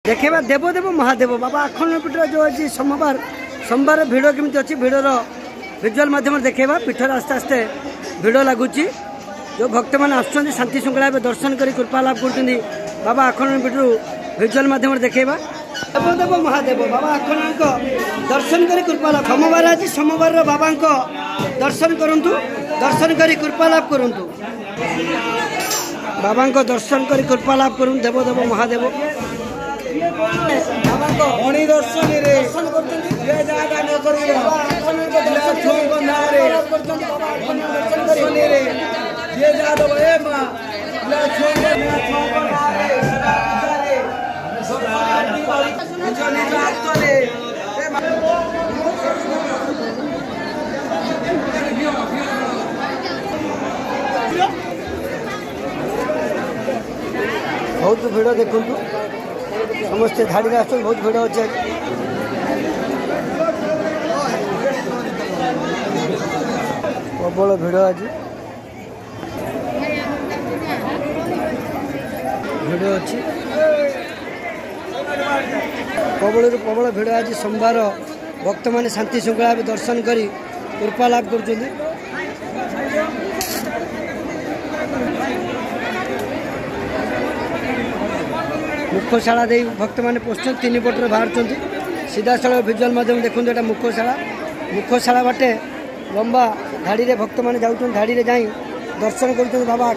देखा देवदेव महादेव बाबा आखंडपीठ जो अच्छी सोमवार सोमवार भिड़ केमी अच्छी भिड़र विजुआल मध्यम देखा पीठर आस्ते आस्ते भिड़ लगुच जो भक्त मैंने आसुँच शांति श्रृंखला दर्शन कर कृपा लाभ कर बाबा आखंडपीठ विजुआल मध्यम देखा देवदेव महादेव बाबा आखंड दर्शन कर कृपा लाभ सोमवार आज सोमवार बाबा दर्शन करूँ दर्शन कर कृपा लाभ करूँ बाबा दर्शन कर कृपा लाभ करूँ देवदेव महादेव मणि दर्शन बहुत भिड़ देखु समस्ते धाड़ी आस बहुत भिड़ अच्छे प्रबल भिड़ आज भिड़ अच्छी प्रबल प्रबल भिड़ आज सोमवार भक्त मैंने शांति श्रृंखला दर्शन कर कृपा लाभ कर मुखशाला दे भक्त मैंने पोषण तीन पटर बाहर सीधा स्थल विजुआल माध्यम देखते यहाँ मुखशाला बाटे लंबा धाड़ी रे भक्त मैंने जाऊँ धाड़ी रे जाई दर्शन कर बाबा